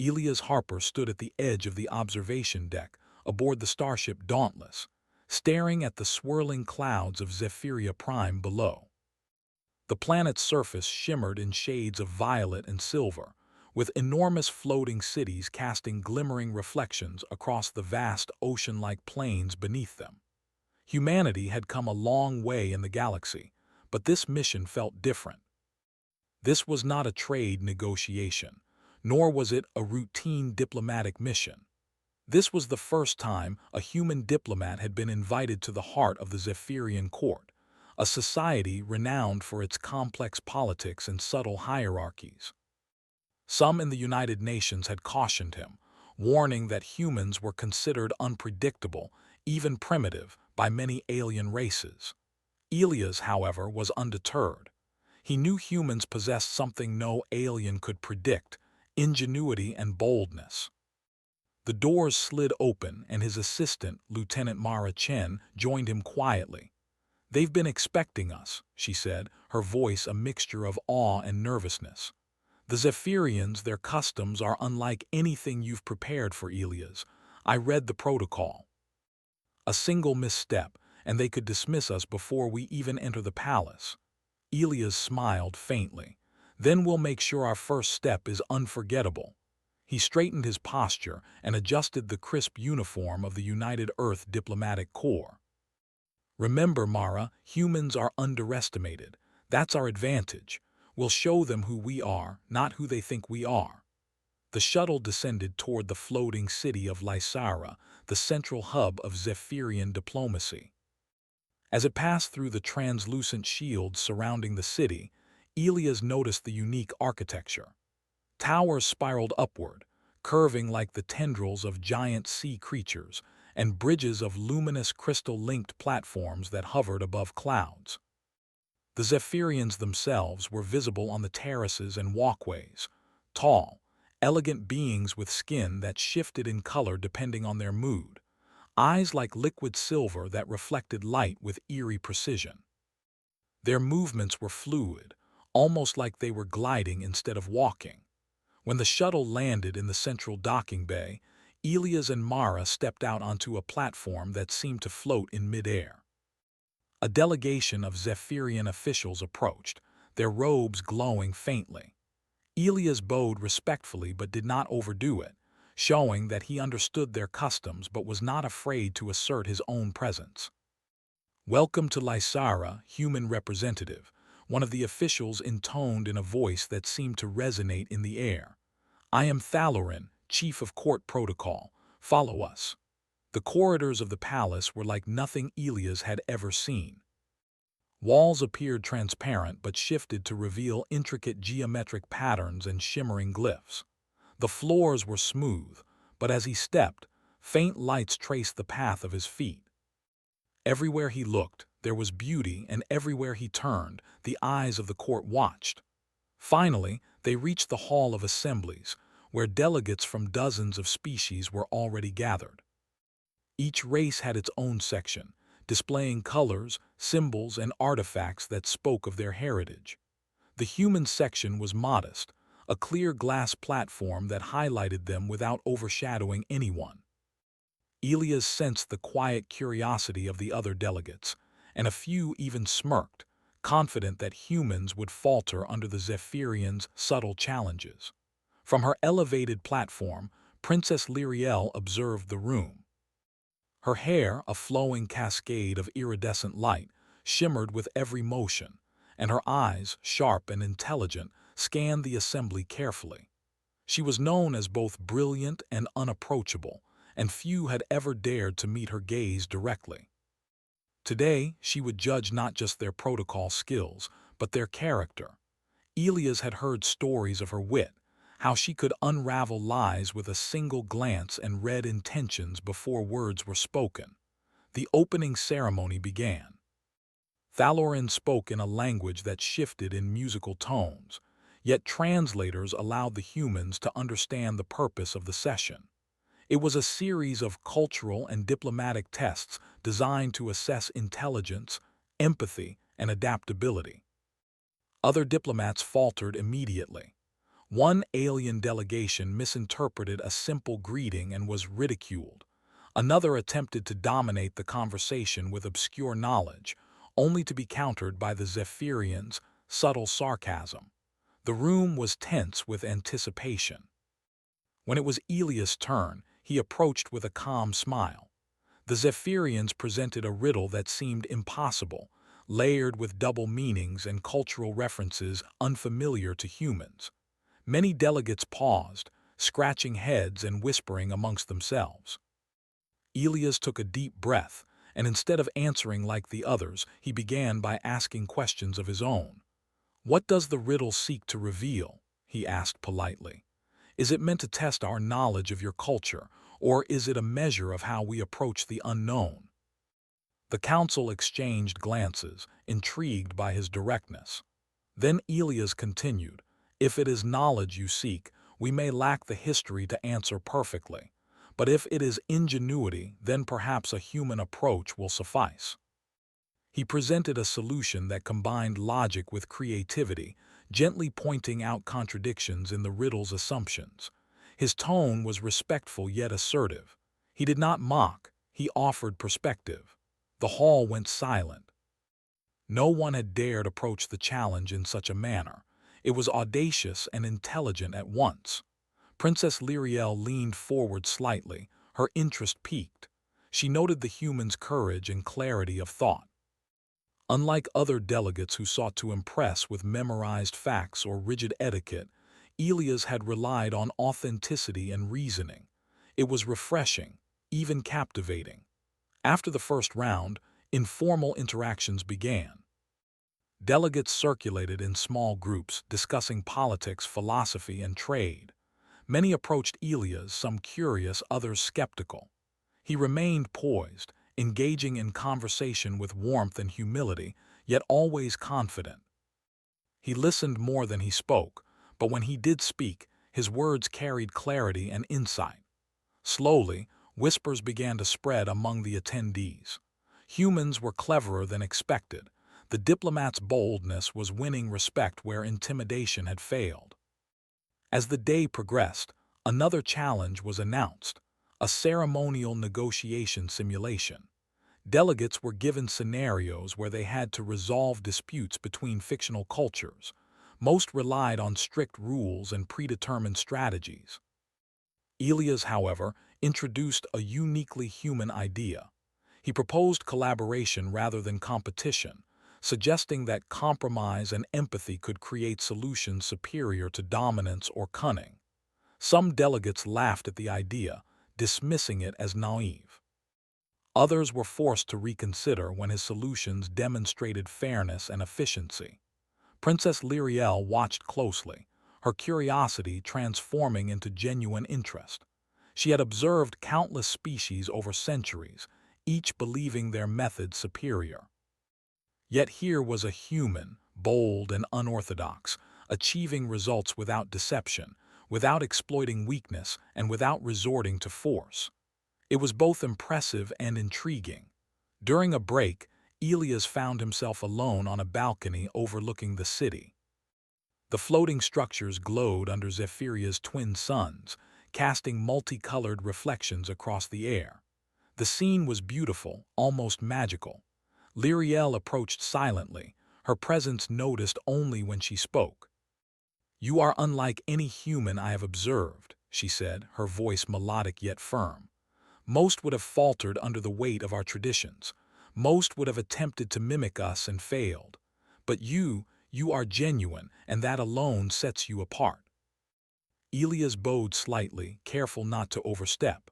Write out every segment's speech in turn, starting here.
Elias Harper stood at the edge of the observation deck aboard the starship Dauntless, staring at the swirling clouds of Zephyria Prime below. The planet's surface shimmered in shades of violet and silver, with enormous floating cities casting glimmering reflections across the vast ocean-like plains beneath them. Humanity had come a long way in the galaxy, but this mission felt different. This was not a trade negotiation, nor was it a routine diplomatic mission. This was the first time a human diplomat had been invited to the heart of the Zephyrian court, a society renowned for its complex politics and subtle hierarchies. Some in the United Nations had cautioned him, warning that humans were considered unpredictable, even primitive, by many alien races. Elias, however, was undeterred. He knew humans possessed something no alien could predict: ingenuity and boldness. The doors slid open and his assistant, Lieutenant Mara Chen, joined him quietly. "They've been expecting us," she said, her voice a mixture of awe and nervousness. "The Zephyrians, their customs are unlike anything you've prepared for, Elias. I read the protocol. A single misstep, and they could dismiss us before we even enter the palace." Elias smiled faintly. "Then we'll make sure our first step is unforgettable." He straightened his posture and adjusted the crisp uniform of the United Earth Diplomatic Corps. "Remember, Mara, humans are underestimated. That's our advantage. We'll show them who we are, not who they think we are." The shuttle descended toward the floating city of Lysara, the central hub of Zephyrian diplomacy. As it passed through the translucent shields surrounding the city, Elias noticed the unique architecture. Towers spiraled upward, curving like the tendrils of giant sea creatures, and bridges of luminous crystal-linked platforms that hovered above clouds. The Zephyrians themselves were visible on the terraces and walkways, tall, elegant beings with skin that shifted in color depending on their mood, eyes like liquid silver that reflected light with eerie precision. Their movements were fluid, almost like they were gliding instead of walking. When the shuttle landed in the central docking bay, Elias and Mara stepped out onto a platform that seemed to float in midair. A delegation of Zephyrian officials approached, their robes glowing faintly. Elias bowed respectfully but did not overdo it, showing that he understood their customs but was not afraid to assert his own presence. "Welcome to Lysara, human representative," one of the officials intoned in a voice that seemed to resonate in the air. "I am Thalorin, chief of court protocol. Follow us." The corridors of the palace were like nothing Elias had ever seen. Walls appeared transparent but shifted to reveal intricate geometric patterns and shimmering glyphs. The floors were smooth, but as he stepped, faint lights traced the path of his feet. Everywhere he looked, there was beauty, and everywhere he turned, the eyes of the court watched. Finally, they reached the Hall of Assemblies, where delegates from dozens of species were already gathered. Each race had its own section, displaying colors, symbols, and artifacts that spoke of their heritage. The human section was modest, a clear glass platform that highlighted them without overshadowing anyone. Elias sensed the quiet curiosity of the other delegates, and a few even smirked, confident that humans would falter under the Zephyrians' subtle challenges. From her elevated platform, Princess Lyriel observed the room. Her hair, a flowing cascade of iridescent light, shimmered with every motion, and her eyes, sharp and intelligent, scanned the assembly carefully. She was known as both brilliant and unapproachable, and few had ever dared to meet her gaze directly. Today, she would judge not just their protocol skills, but their character. Elias had heard stories of her wit, how she could unravel lies with a single glance and read intentions before words were spoken. The opening ceremony began. Thalorin spoke in a language that shifted in musical tones, yet translators allowed the humans to understand the purpose of the session. It was a series of cultural and diplomatic tests designed to assess intelligence, empathy, and adaptability. Other diplomats faltered immediately. One alien delegation misinterpreted a simple greeting and was ridiculed. Another attempted to dominate the conversation with obscure knowledge, only to be countered by the Zephyrians' subtle sarcasm. The room was tense with anticipation. When it was Elias' turn, he approached with a calm smile. The Zephyrians presented a riddle that seemed impossible, layered with double meanings and cultural references unfamiliar to humans. Many delegates paused, scratching heads and whispering amongst themselves. Elias took a deep breath, and instead of answering like the others, he began by asking questions of his own. "What does the riddle seek to reveal?" he asked politely. "Is it meant to test our knowledge of your culture, or is it a measure of how we approach the unknown?" The council exchanged glances, intrigued by his directness. Then Elias continued, "If it is knowledge you seek, we may lack the history to answer perfectly. But if it is ingenuity, then perhaps a human approach will suffice." He presented a solution that combined logic with creativity, gently pointing out contradictions in the riddle's assumptions. His tone was respectful yet assertive. He did not mock, he offered perspective. The hall went silent. No one had dared approach the challenge in such a manner. It was audacious and intelligent at once. Princess Lyriel leaned forward slightly, her interest piqued. She noted the human's courage and clarity of thought. Unlike other delegates who sought to impress with memorized facts or rigid etiquette, Elias had relied on authenticity and reasoning. It was refreshing, even captivating. After the first round, informal interactions began. Delegates circulated in small groups, discussing politics, philosophy, and trade. Many approached Elias, some curious, others skeptical. He remained poised, engaging in conversation with warmth and humility, yet always confident. He listened more than he spoke, but when he did speak, his words carried clarity and insight. Slowly, whispers began to spread among the attendees. Humans were cleverer than expected. The diplomat's boldness was winning respect where intimidation had failed. As the day progressed, another challenge was announced, a ceremonial negotiation simulation. Delegates were given scenarios where they had to resolve disputes between fictional cultures. Most relied on strict rules and predetermined strategies. Elias, however, introduced a uniquely human idea. He proposed collaboration rather than competition, suggesting that compromise and empathy could create solutions superior to dominance or cunning. Some delegates laughed at the idea, dismissing it as naive. Others were forced to reconsider when his solutions demonstrated fairness and efficiency. Princess Lyriel watched closely, her curiosity transforming into genuine interest. She had observed countless species over centuries, each believing their method superior. Yet here was a human, bold and unorthodox, achieving results without deception, without exploiting weakness, and without resorting to force. It was both impressive and intriguing. During a break, Elias found himself alone on a balcony overlooking the city. The floating structures glowed under Zephyria's twin suns, casting multicolored reflections across the air. The scene was beautiful, almost magical. Lyriel approached silently, her presence noticed only when she spoke. "You are unlike any human I have observed," she said, her voice melodic yet firm. "Most would have faltered under the weight of our traditions. Most would have attempted to mimic us and failed. But you are genuine, and that alone sets you apart." Elias bowed slightly, careful not to overstep.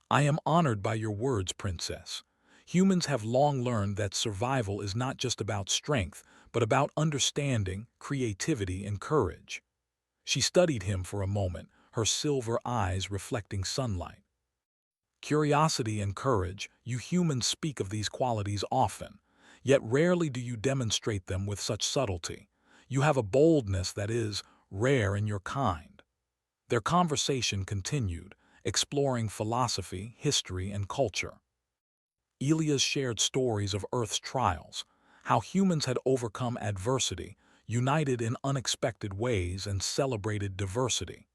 "I am honored by your words, Princess. Humans have long learned that survival is not just about strength, but about understanding, creativity, and courage." She studied him for a moment, her silver eyes reflecting sunlight. "Curiosity and courage, you humans speak of these qualities often, yet rarely do you demonstrate them with such subtlety. You have a boldness that is rare in your kind." Their conversation continued, exploring philosophy, history, and culture. Elias shared stories of Earth's trials, how humans had overcome adversity, united in unexpected ways and celebrated diversity.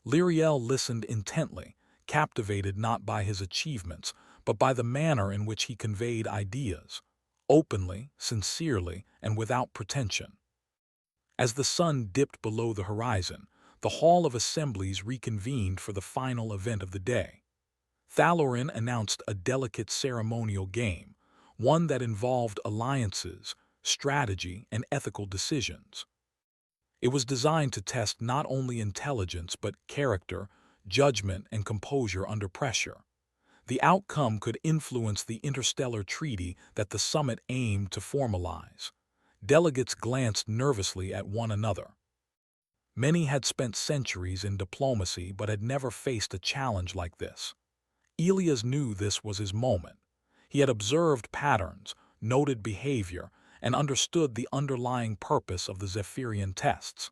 Lyriel listened intently, captivated not by his achievements, but by the manner in which he conveyed ideas, openly, sincerely, and without pretension. As the sun dipped below the horizon, the Hall of Assemblies reconvened for the final event of the day. Thalorin announced a delicate ceremonial game, one that involved alliances, strategy, and ethical decisions. It was designed to test not only intelligence but character, judgment, and composure under pressure. The outcome could influence the interstellar treaty that the summit aimed to formalize. Delegates glanced nervously at one another. Many had spent centuries in diplomacy but had never faced a challenge like this. Elias knew this was his moment. He had observed patterns, noted behavior, and understood the underlying purpose of the Zephyrian tests.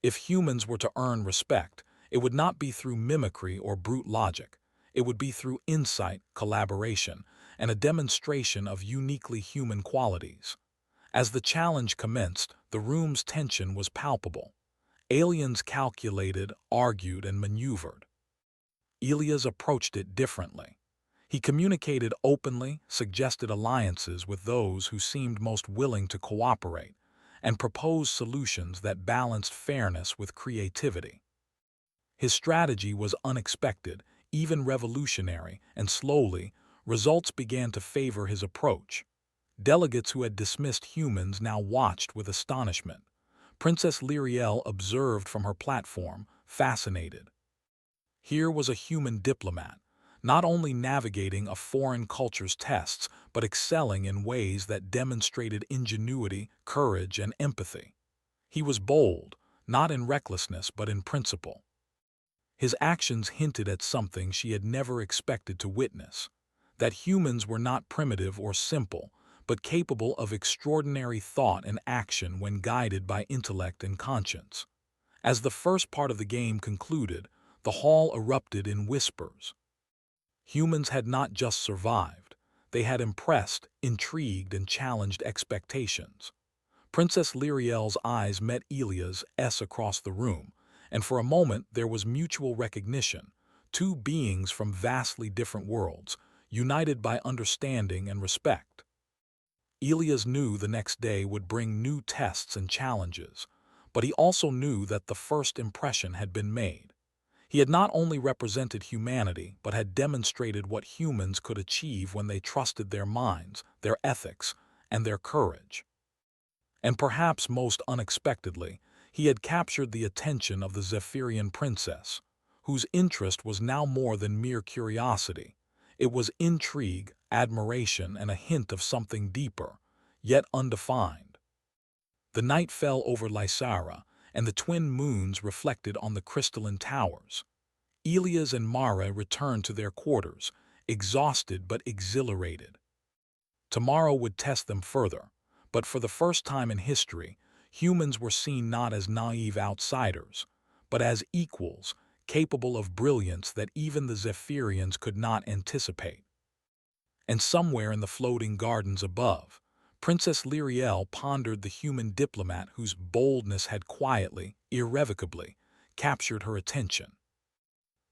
If humans were to earn respect, it would not be through mimicry or brute logic. It would be through insight, collaboration, and a demonstration of uniquely human qualities. As the challenge commenced, the room's tension was palpable. Aliens calculated, argued, and maneuvered. Elias approached it differently. He communicated openly, suggested alliances with those who seemed most willing to cooperate, and proposed solutions that balanced fairness with creativity. His strategy was unexpected, even revolutionary, and slowly, results began to favor his approach. Delegates who had dismissed humans now watched with astonishment. Princess Lyriel observed from her platform, fascinated. Here was a human diplomat, not only navigating a foreign culture's tests, but excelling in ways that demonstrated ingenuity, courage, and empathy. He was bold, not in recklessness but in principle. His actions hinted at something she had never expected to witness, that humans were not primitive or simple, but capable of extraordinary thought and action when guided by intellect and conscience. As the first part of the game concluded, the hall erupted in whispers. Humans had not just survived, they had impressed, intrigued, and challenged expectations. Princess Lyriel's eyes met Elia's across the room, and for a moment there was mutual recognition, two beings from vastly different worlds, united by understanding and respect. Elias knew the next day would bring new tests and challenges, but he also knew that the first impression had been made. He had not only represented humanity, but had demonstrated what humans could achieve when they trusted their minds, their ethics, and their courage. And perhaps most unexpectedly, he had captured the attention of the Zephyrian princess, whose interest was now more than mere curiosity. It was intrigue, admiration, and a hint of something deeper, yet undefined. The night fell over Lysara, and the twin moons reflected on the crystalline towers. Elias and Mara returned to their quarters, exhausted but exhilarated. Tomorrow would test them further, but for the first time in history, humans were seen not as naive outsiders, but as equals, capable of brilliance that even the Zephyrians could not anticipate. And somewhere in the floating gardens above, Princess Lyriel pondered the human diplomat whose boldness had quietly, irrevocably, captured her attention.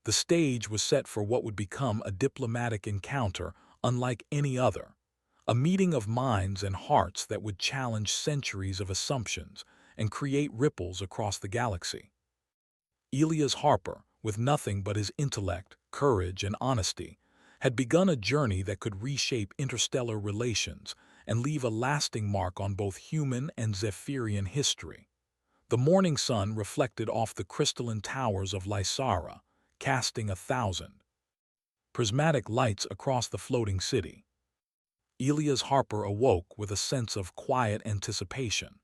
The stage was set for what would become a diplomatic encounter unlike any other, a meeting of minds and hearts that would challenge centuries of assumptions and create ripples across the galaxy. Elias Harper, with nothing but his intellect, courage, and honesty, had begun a journey that could reshape interstellar relations and leave a lasting mark on both human and Zephyrian history. The morning sun reflected off the crystalline towers of Lysara, casting 1,000 prismatic lights across the floating city. Elias Harper awoke with a sense of quiet anticipation.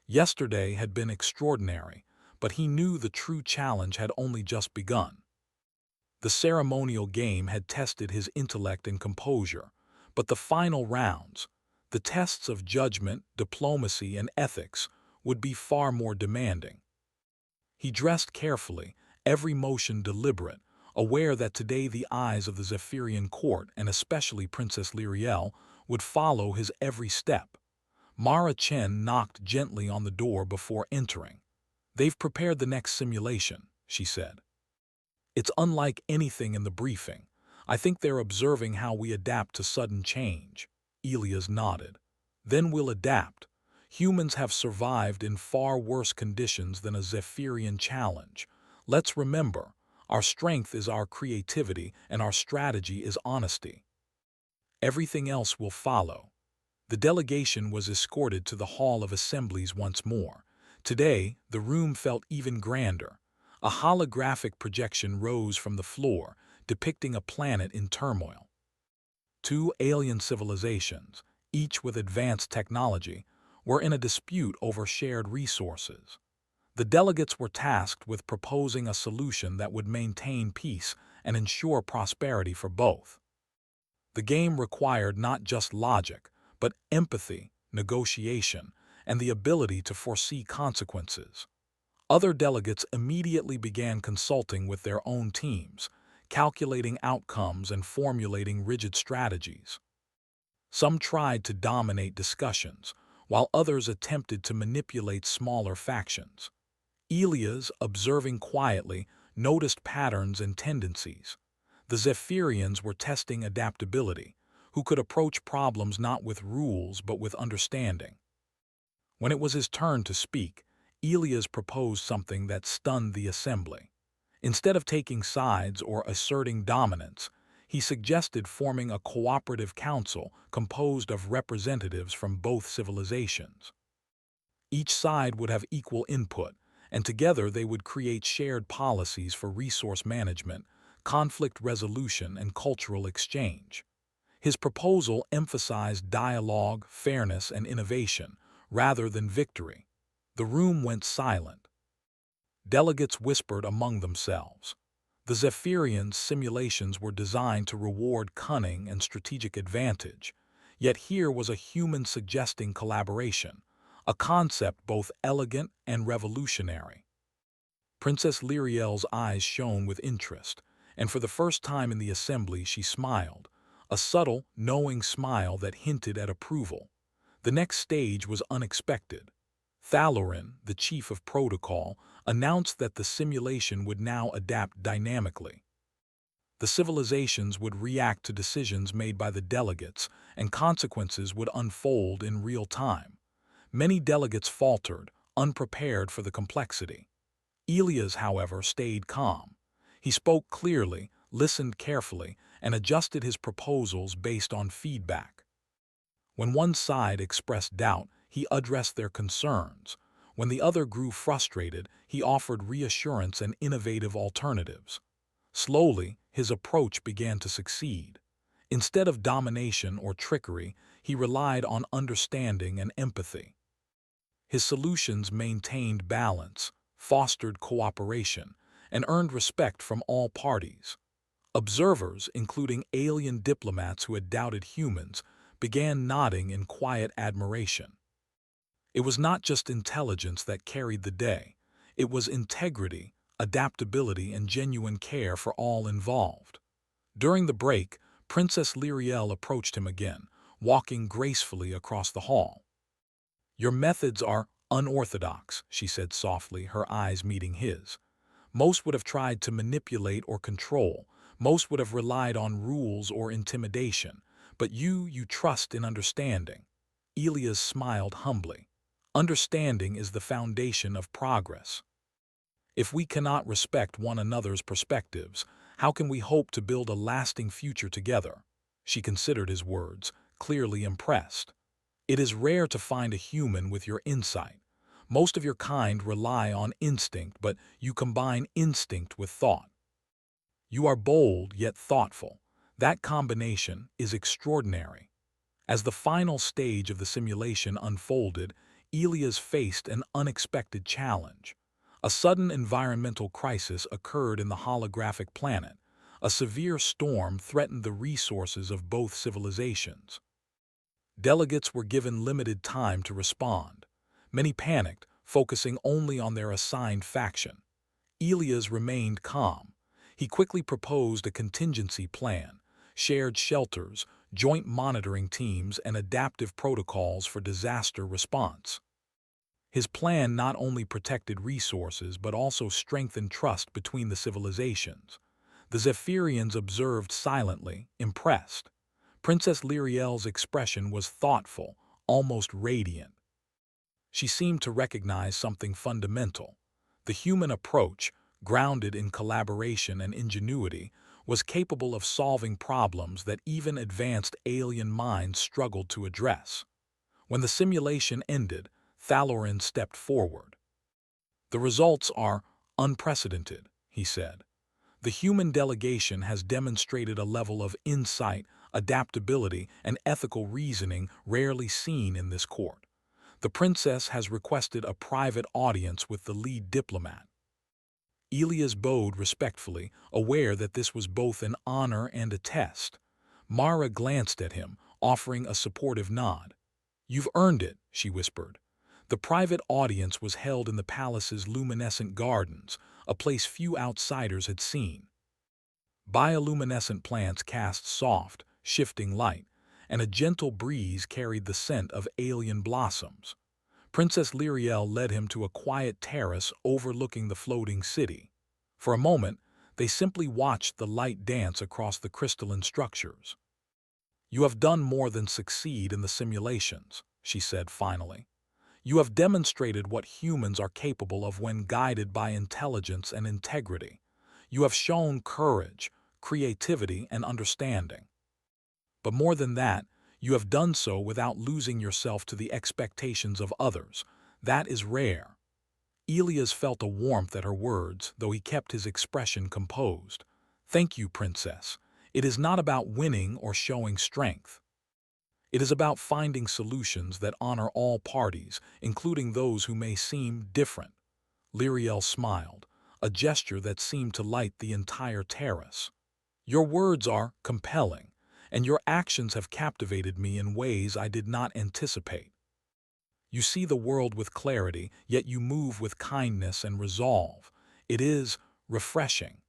Yesterday had been extraordinary, but he knew the true challenge had only just begun. The ceremonial game had tested his intellect and composure, but the final rounds, the tests of judgment, diplomacy, and ethics, would be far more demanding. He dressed carefully, every motion deliberate, aware that today the eyes of the Zephyrian court, and especially Princess Lyriel, would follow his every step. Mara Chen knocked gently on the door before entering. "They've prepared the next simulation," she said. "It's unlike anything in the briefing. I think they're observing how we adapt to sudden change." Elias nodded. "Then we'll adapt. Humans have survived in far worse conditions than a Zephyrian challenge. Let's remember, our strength is our creativity and our strategy is honesty. Everything else will follow." The delegation was escorted to the Hall of Assemblies once more. Today, the room felt even grander. A holographic projection rose from the floor, depicting a planet in turmoil. Two alien civilizations, each with advanced technology, were in a dispute over shared resources. The delegates were tasked with proposing a solution that would maintain peace and ensure prosperity for both. The game required not just logic, but empathy, negotiation, and the ability to foresee consequences. Other delegates immediately began consulting with their own teams, calculating outcomes and formulating rigid strategies. Some tried to dominate discussions, while others attempted to manipulate smaller factions. Elias, observing quietly, noticed patterns and tendencies. The Zephyrians were testing adaptability, who could approach problems not with rules but with understanding. When it was his turn to speak, Elias proposed something that stunned the assembly. Instead of taking sides or asserting dominance, he suggested forming a cooperative council composed of representatives from both civilizations. Each side would have equal input, and together they would create shared policies for resource management, conflict resolution, and cultural exchange. His proposal emphasized dialogue, fairness, and innovation, rather than victory. The room went silent. Delegates whispered among themselves. The Zephyrians' simulations were designed to reward cunning and strategic advantage, yet here was a human suggesting collaboration, a concept both elegant and revolutionary. Princess Lyriel's eyes shone with interest, and for the first time in the assembly she smiled, a subtle, knowing smile that hinted at approval. The next stage was unexpected. Thalorin, the chief of protocol, announced that the simulation would now adapt dynamically. The civilizations would react to decisions made by the delegates, and consequences would unfold in real time. Many delegates faltered, unprepared for the complexity. Elias, however, stayed calm. He spoke clearly, listened carefully, and adjusted his proposals based on feedback. When one side expressed doubt, he addressed their concerns. When the other grew frustrated, he offered reassurance and innovative alternatives. Slowly, his approach began to succeed. Instead of domination or trickery, he relied on understanding and empathy. His solutions maintained balance, fostered cooperation, and earned respect from all parties. Observers, including alien diplomats who had doubted humans, began nodding in quiet admiration. It was not just intelligence that carried the day. It was integrity, adaptability, and genuine care for all involved. During the break, Princess Lyriel approached him again, walking gracefully across the hall. "Your methods are unorthodox," she said softly, her eyes meeting his. "Most would have tried to manipulate or control. Most would have relied on rules or intimidation. But you trust in understanding." Elias smiled humbly. "Understanding is the foundation of progress. If we cannot respect one another's perspectives, how can we hope to build a lasting future together?" She considered his words, clearly impressed. "It is rare to find a human with your insight. Most of your kind rely on instinct, but you combine instinct with thought. You are bold yet thoughtful. That combination is extraordinary." As the final stage of the simulation unfolded, Elias faced an unexpected challenge. A sudden environmental crisis occurred in the holographic planet. A severe storm threatened the resources of both civilizations. Delegates were given limited time to respond. Many panicked, focusing only on their assigned faction. Elias remained calm. He quickly proposed a contingency plan, shared shelters, joint monitoring teams, and adaptive protocols for disaster response. His plan not only protected resources but also strengthened trust between the civilizations. The Zephyrians observed silently, impressed. Princess Lyriel's expression was thoughtful, almost radiant. She seemed to recognize something fundamental. The human approach, grounded in collaboration and ingenuity, was capable of solving problems that even advanced alien minds struggled to address. When the simulation ended, Thalorin stepped forward. "The results are unprecedented," he said. "The human delegation has demonstrated a level of insight, adaptability, and ethical reasoning rarely seen in this court. The princess has requested a private audience with the lead diplomat." Elias bowed respectfully, aware that this was both an honor and a test. Mara glanced at him, offering a supportive nod. "You've earned it," she whispered. The private audience was held in the palace's luminescent gardens, a place few outsiders had seen. Bioluminescent plants cast soft, shifting light, and a gentle breeze carried the scent of alien blossoms. Princess Lyriel led him to a quiet terrace overlooking the floating city. For a moment, they simply watched the light dance across the crystalline structures. "You have done more than succeed in the simulations," she said finally. "You have demonstrated what humans are capable of when guided by intelligence and integrity. You have shown courage, creativity, and understanding. But more than that, you have done so without losing yourself to the expectations of others. That is rare." Elias felt a warmth at her words, though he kept his expression composed. "Thank you, Princess. It is not about winning or showing strength. It is about finding solutions that honor all parties, including those who may seem different." Lyriel smiled, a gesture that seemed to light the entire terrace. "Your words are compelling, and your actions have captivated me in ways I did not anticipate. You see the world with clarity, yet you move with kindness and resolve. It is refreshing."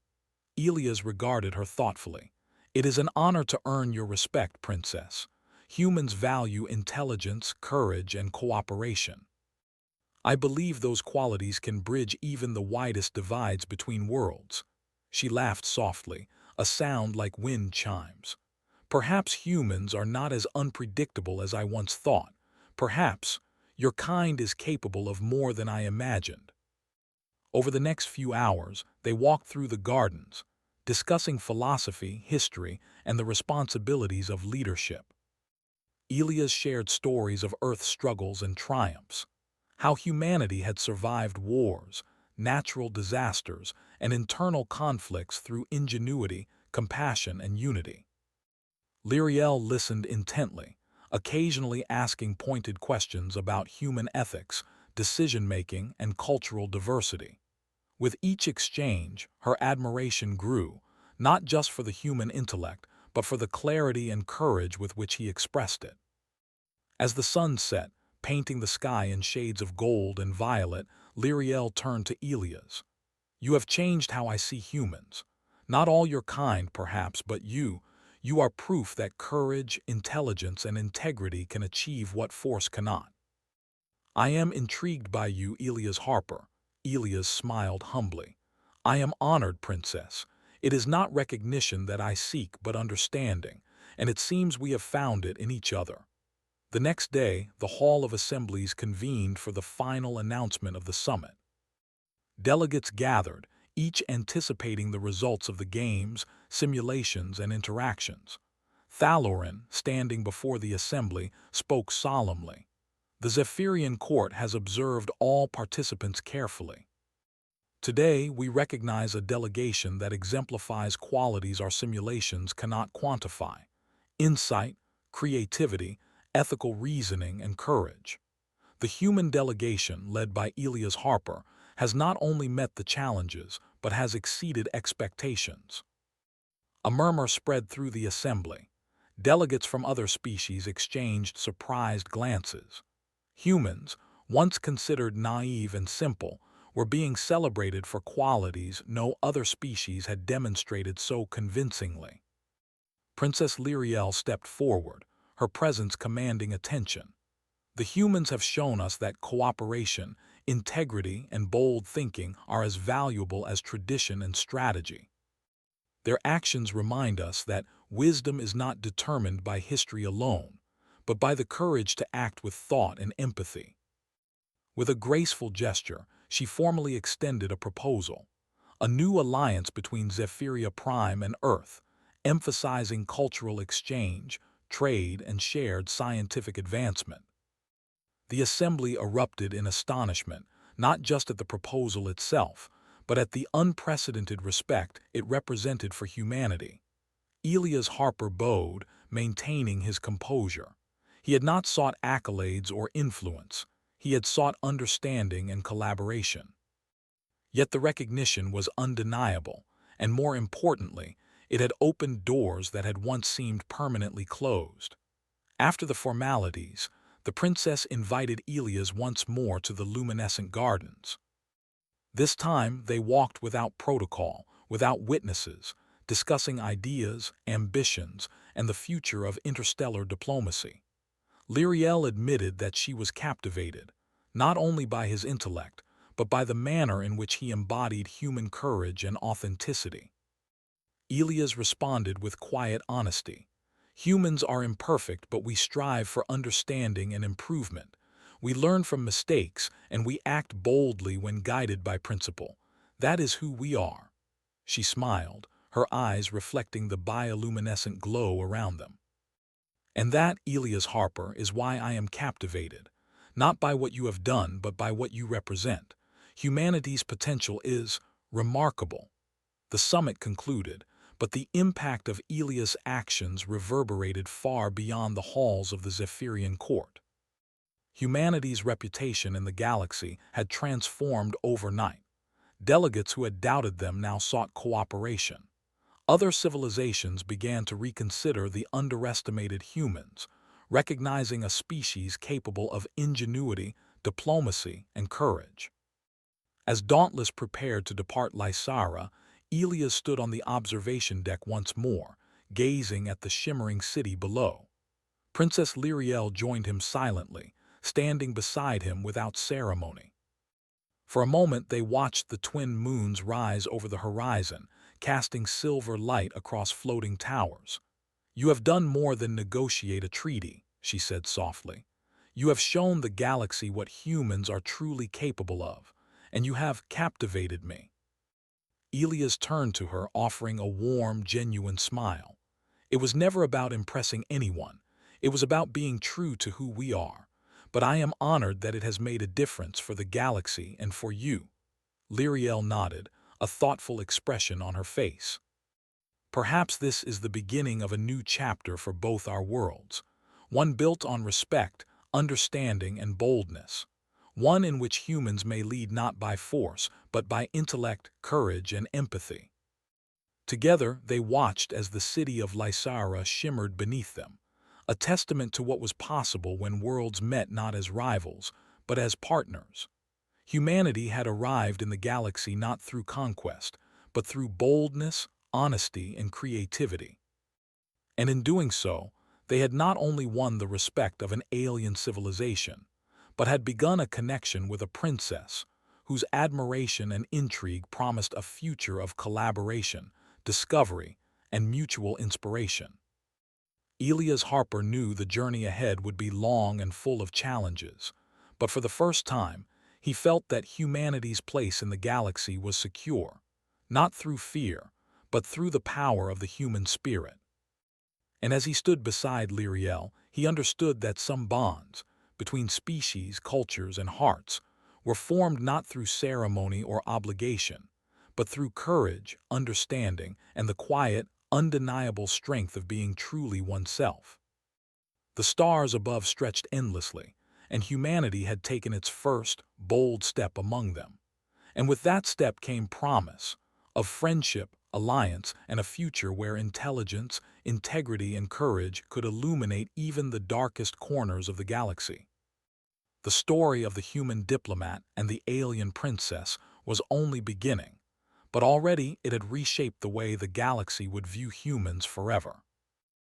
Elias regarded her thoughtfully. "It is an honor to earn your respect, Princess. Humans value intelligence, courage, and cooperation. I believe those qualities can bridge even the widest divides between worlds." She laughed softly, a sound like wind chimes. "Perhaps humans are not as unpredictable as I once thought. Perhaps your kind is capable of more than I imagined." Over the next few hours, they walked through the gardens, discussing philosophy, history, and the responsibilities of leadership. Elias shared stories of Earth's struggles and triumphs, how humanity had survived wars, natural disasters, and internal conflicts through ingenuity, compassion, and unity. Lyriel listened intently, occasionally asking pointed questions about human ethics, decision-making, and cultural diversity. With each exchange, her admiration grew, not just for the human intellect, but for the clarity and courage with which he expressed it. As the sun set, painting the sky in shades of gold and violet, Lyriel turned to Elias. "You have changed how I see humans. Not all your kind, perhaps, but you are proof that courage, intelligence, and integrity can achieve what force cannot." "I am intrigued by you, Elias Harper." Elias smiled humbly. "I am honored, Princess. It is not recognition that I seek, but understanding, and it seems we have found it in each other." The next day, the Hall of Assemblies convened for the final announcement of the summit. Delegates gathered, each anticipating the results of the games, simulations, and interactions. Thalorin, standing before the assembly, spoke solemnly. "The Zephyrian court has observed all participants carefully. Today, we recognize a delegation that exemplifies qualities our simulations cannot quantify: insight, creativity, ethical reasoning, and courage. The human delegation, led by Elias Harper, has not only met the challenges, but has exceeded expectations." A murmur spread through the assembly. Delegates from other species exchanged surprised glances. Humans, once considered naive and simple, were being celebrated for qualities no other species had demonstrated so convincingly. Princess Lyriel stepped forward, her presence commanding attention. The humans have shown us that cooperation, integrity, and bold thinking are as valuable as tradition and strategy. Their actions remind us that wisdom is not determined by history alone, but by the courage to act with thought and empathy. With a graceful gesture, she formally extended a proposal, a new alliance between Zephyria Prime and Earth, emphasizing cultural exchange, trade, and shared scientific advancement. The assembly erupted in astonishment, not just at the proposal itself, but at the unprecedented respect it represented for humanity. Elias Harper bowed, maintaining his composure. He had not sought accolades or influence. He had sought understanding and collaboration. Yet the recognition was undeniable, and more importantly, it had opened doors that had once seemed permanently closed. After the formalities, the princess invited Elias once more to the luminescent gardens. This time they walked without protocol, without witnesses, discussing ideas, ambitions, and the future of interstellar diplomacy. Lyriel admitted that she was captivated, not only by his intellect, but by the manner in which he embodied human courage and authenticity. Elias responded with quiet honesty. Humans are imperfect, but we strive for understanding and improvement. We learn from mistakes, and we act boldly when guided by principle. That is who we are. She smiled, her eyes reflecting the bioluminescent glow around them. And that, Elias Harper, is why I am captivated. Not by what you have done, but by what you represent. Humanity's potential is remarkable. The summit concluded, but the impact of Elias' actions reverberated far beyond the halls of the Zephyrian court. Humanity's reputation in the galaxy had transformed overnight. Delegates who had doubted them now sought cooperation. Other civilizations began to reconsider the underestimated humans, recognizing a species capable of ingenuity, diplomacy, and courage. As Dauntless prepared to depart Lysara, Elias stood on the observation deck once more, gazing at the shimmering city below. Princess Lyriel joined him silently, standing beside him without ceremony. For a moment they watched the twin moons rise over the horizon, casting silver light across floating towers. "You have done more than negotiate a treaty," she said softly. "You have shown the galaxy what humans are truly capable of, and you have captivated me." Elias turned to her, offering a warm, genuine smile. "It was never about impressing anyone. It was about being true to who we are. But I am honored that it has made a difference for the galaxy and for you." Lyriel nodded, a thoughtful expression on her face. "Perhaps this is the beginning of a new chapter for both our worlds, one built on respect, understanding, and boldness. One in which humans may lead not by force, but by intellect, courage, and empathy." Together they watched as the city of Lysara shimmered beneath them, a testament to what was possible when worlds met not as rivals, but as partners. Humanity had arrived in the galaxy not through conquest, but through boldness, honesty, and creativity. And in doing so, they had not only won the respect of an alien civilization, but had begun a connection with a princess whose admiration and intrigue promised a future of collaboration, discovery, and mutual inspiration. Elias Harper knew the journey ahead would be long and full of challenges, but for the first time, he felt that humanity's place in the galaxy was secure, not through fear, but through the power of the human spirit. And as he stood beside Lyriel, he understood that some bonds, between species, cultures, and hearts, were formed not through ceremony or obligation, but through courage, understanding, and the quiet, undeniable strength of being truly oneself. The stars above stretched endlessly, and humanity had taken its first, bold step among them. And with that step came promise of friendship, alliance, and a future where intelligence, integrity, and courage could illuminate even the darkest corners of the galaxy. The story of the human diplomat and the alien princess was only beginning, but already it had reshaped the way the galaxy would view humans forever.